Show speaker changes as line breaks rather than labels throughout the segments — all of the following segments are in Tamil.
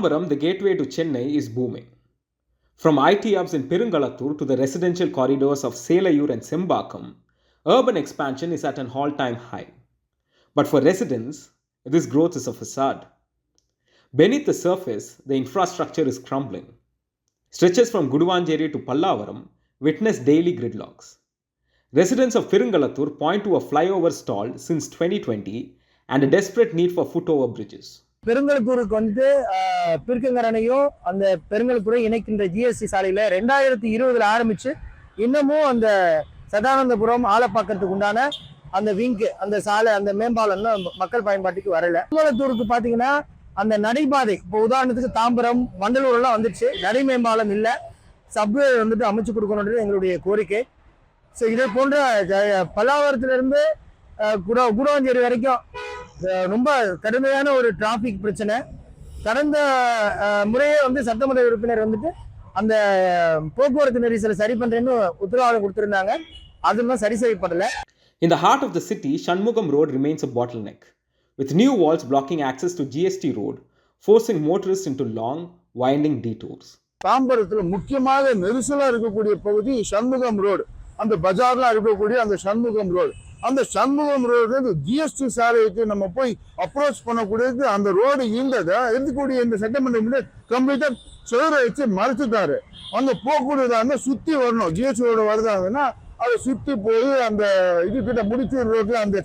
Tambaram, the gateway to Chennai, is booming. From IT hubs in Perungalattur to the residential corridors of Selayur and Sembakam, urban expansion is at an all-time high. But for residents, this growth is a facade. Beneath the surface, the infrastructure is crumbling. Stretches from Guduvanjeri to Pallavaram witness daily gridlocks. Residents of Perungalattur point to a flyover stalled since 2020 and a desperate need for footover bridges.
பெருங்கலத்தூருக்கு வந்து பிற்கங்கரணையும் அந்த பெருங்கலத்தூரை இணைக்கின்ற ஜிஎஸ்டி சாலையில் 2020 ஆரம்பிச்சு இன்னமும் அந்த சதானந்தபுரம் ஆலப்பாக்கத்துக்கு உண்டான அந்த விங்கு அந்த சாலை அந்த மேம்பாலம்லாம் மக்கள் பயன்பாட்டுக்கு வரல. பெருங்கலத்தூருக்கு பார்த்தீங்கன்னா அந்த நடைபாதை இப்போ உதாரணத்துக்கு தாம்பரம் வண்டலூர்லாம் வந்துடுச்சு, நடை மேம்பாலம் இல்லை, சப்வே வந்துட்டு அமைச்சு கொடுக்கணுன்றது எங்களுடைய கோரிக்கை. ஸோ இதே போன்ற பல்லாவரத்திலிருந்து குடவாஞ்சேரி வரைக்கும் ரொம்ப கடுமையான ஒரு டிராஃபிக் பிரச்சனை. கடந்த முறையே வந்து சட்டமன்ற உறுப்பினர் வந்துட்டு அந்த போக்குவரத்து நெரிசலை சரி பண்றேன்னு உத்தரவாதம் கொடுத்திருந்தாங்க, அதெல்லாம் சரி செய்யப்படல.
In the heart of the city, Shanmugam Road remains a bottleneck, with new walls blocking access to GST Road, forcing motorists into long, winding detours.
தாம்பரத்தில் முக்கியமாக நெரிசலா இருக்கக்கூடிய பகுதி சண்முகம் ரோடு, அந்த பஜார்லாம் இருக்கக்கூடிய அந்த சண்முகம் ரோடு. அந்த சண்முகம் ரோடு ஜிஎஸ்டி சாலைக்கு நம்ம போய் அப்ரோச் பண்ணக்கூடியது அந்த ரோடு இருக்கக்கூடிய இந்த சட்டமன்ற கம்ப்ளீட்டா சுவரை வச்சு மறைச்சிட்டாரு. அங்க போகக்கூடியதா சுத்தி வரணும், ஜிஎஸ்டி ரோடு வருதாங்கன்னா அதை சுத்தி போய் அந்த கிட்ட முடிச்சு ரோட்ல அந்த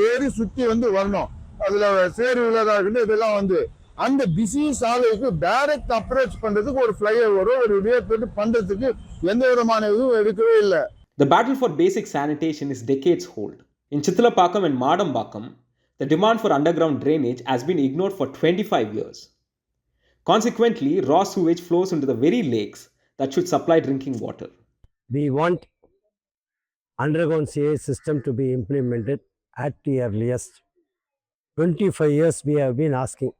ஏறி சுத்தி வந்து வரணும். அதுல சேரு விழாதாகிட்டு இதெல்லாம் வந்து அந்த பிஸி சாலைக்கு டைரக்ட் அப்ரோச் பண்றதுக்கு ஒரு ஃபிளைஓவரோ ஒரு விடயத்தோடு பண்றதுக்கு எந்த விதமான இதுவும் எடுக்கவே இல்லை.
The battle for basic sanitation is decades old. In Chittalapakam and Madambakam, the demand for underground drainage has been ignored for 25 years. Consequently, raw sewage flows into the very lakes that should supply drinking water.
We want underground sewage system to be implemented at the earliest. 25 years we have been asking.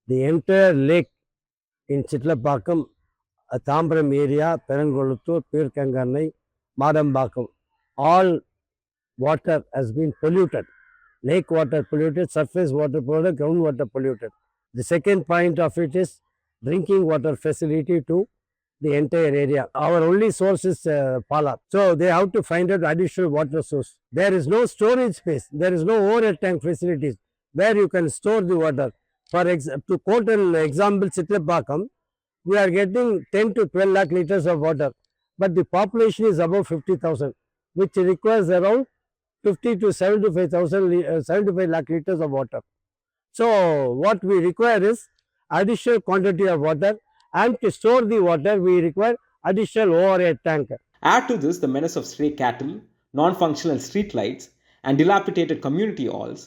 The entire lake in Chittalapakam, Tambaram area, Perungalattur, Pirkanganai, Madambakam, all water has been polluted. Lake water polluted, surface water polluted, groundwater polluted. The second point of it is drinking water facility to the entire area. Our only source is Pala. So they have to find out additional water source. There is no storage space. There is no overhead tank facilities where you can store the water. To quote an example, Chittalapakam, we are getting 10 to 12 lakh liters of water. But the population is above 50,000, which requires around 50 to 75 lakh liters of water. So what we require is additional quantity of water, and to store the water, we require additional overhead tank.
Add to this the menace of stray cattle, non-functional street lights, and dilapidated community halls.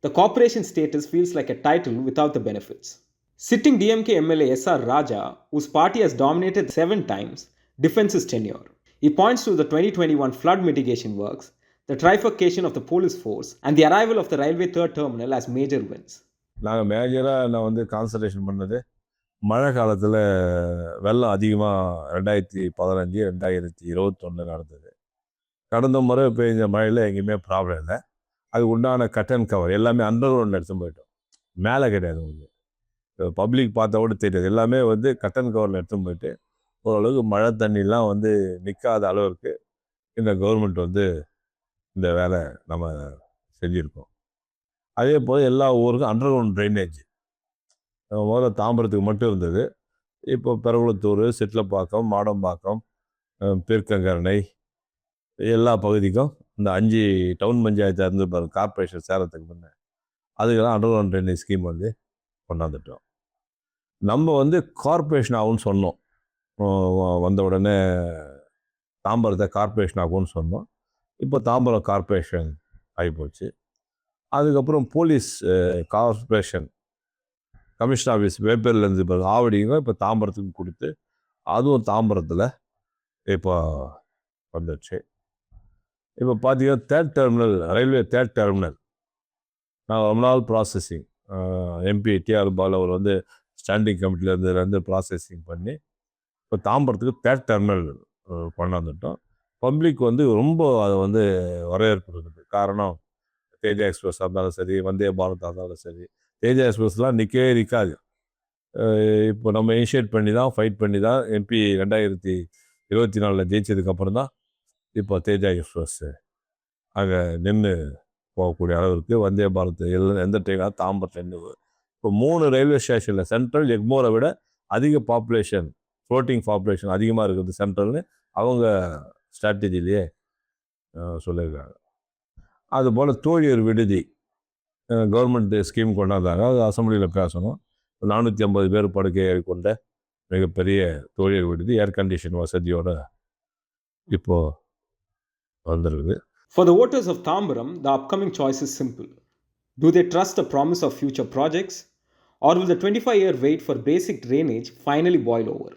The corporation status feels like a title without the benefits. Sitting DMK MLA SR Raja, whose party has dominated 7 times, defends his tenure. He points to the 2021 flood mitigation works, the trifurcation of the police force, and the arrival of the railway third terminal as major wins.
நாங்கள் மேஜராக நான் வந்து கான்சன்ட்ரேஷன் பண்ணது மழை காலத்தில் வெள்ளம் அதிகமாக 2015 2021 நடந்தது. கடந்த முறை பெய்ஞ்ச மழையில் எங்கேயுமே ப்ராப்ளம் இல்லை. அது உண்டான கட் அண்ட் கவர் எல்லாமே அண்டர் கிரவுண்டில் எடுத்து போயிட்டோம், மேலே கிடையாது. உங்களுக்கு பப்ளிக் பார்த்தா கூட தெரியாது, எல்லாமே வந்து கட் அண்ட் கவரில் எடுத்து போயிட்டு ஓரளவுக்கு மழை தண்ணிலாம் வந்து நிற்காத அளவுக்கு இந்த கவர்மெண்ட் வந்து இந்த வேலை நம்ம செஞ்சுருக்கோம். அதே போல் எல்லா ஊருக்கும் அண்டர் கிரவுண்ட் ட்ரைனேஜ் முதல்ல தாம்பரத்துக்கு மட்டும் இருந்தது. இப்போ பெருங்குளத்தூர், சிட்லப்பாக்கம், மாடம்பாக்கம், பீர்க்கங்கரணை எல்லா பகுதிக்கும் இந்த 5 டவுன் பஞ்சாயத்து இருந்து கார்பரேஷன் சேரத்துக்கு முன்னே அதுக்கெல்லாம் அண்டர் கிரவுண்ட் ட்ரைனேஜ் ஸ்கீம் வந்து கொண்டாந்துட்டோம். நம்ம வந்து கார்பரேஷன் ஆகும்னு சொன்னோம், வந்த உடனே தாம்பரத்தை கார்பரேஷன் ஆகும்னு சொன்னோம். இப்போ தாம்பரம் கார்பரேஷன் ஆகிப்போச்சு. அதுக்கப்புறம் போலீஸ் கார்பரேஷன் கமிஷன் ஆஃபீஸ் வேப்பேர்லேருந்து இப்போ ஆவடிங்க இப்போ தாம்பரத்துக்கு கொடுத்து அதுவும் தாம்பரத்தில் இப்போ வந்துடுச்சு. இப்போ பார்த்தீங்கன்னா third terminal, railway third terminal நான் ரொம்ப நாள் ப்ராசஸிங் எம்பி டிஆர் பால் அவர் வந்து ஸ்டாண்டிங் கமிட்டிலேருந்து ப்ராசஸிங் பண்ணி இப்போ தாம்பரத்துக்கு தேர்ட் டெர்மினல் கொண்டாந்துட்டோம். பப்ளிக் வந்து ரொம்ப அதை வந்து வரவேற்பு இருக்குது. காரணம் தேஜா எக்ஸ்பிரஸாக இருந்தாலும் சரி, வந்தே பாரத் இருந்தாலும் சரி, தேஜா எக்ஸ்பிரஸ்லாம் நிற்கவே நிற்காது. இப்போ நம்ம இனிஷியேட் பண்ணி தான் ஃபைட் பண்ணி தான் MP 2024 ஜெயிச்சதுக்கப்புறம் தான் இப்போ தேஜா எக்ஸ்பிரஸ் அங்கே நின்று போகக்கூடிய அளவுக்கு வந்தே பாரத் எந்த ட்ரெயினாக தாம்பரத்துலேருந்து இப்போ 3 ரயில்வே ஸ்டேஷனில் சென்ட்ரல் எக்மோரை விட அதிக பாப்புலேஷன் ஃப்ளோட்டிங் பாப்புலேஷன் அதிகமாக இருக்கிறது சென்ட்ரல்னு அவங்க ஸ்ட்ராட்டஜிலேயே சொல்லியிருக்காங்க. அதுபோல் தோழியர் விடுதி கவர்மெண்ட் ஸ்கீம் கொண்டாந்தாங்க. அது அசம்பிளியில் பேசணும். 450 பேர் படுக்கையை கொண்ட மிகப்பெரிய தோழியர் விடுதி ஏர் கண்டிஷன் வசதியோட இப்போது வந்துருக்குது.
For the voters of Tambaram, the upcoming choice is simple. Do they trust the promise of future projects, or will the 25-year wait for basic drainage finally boil over?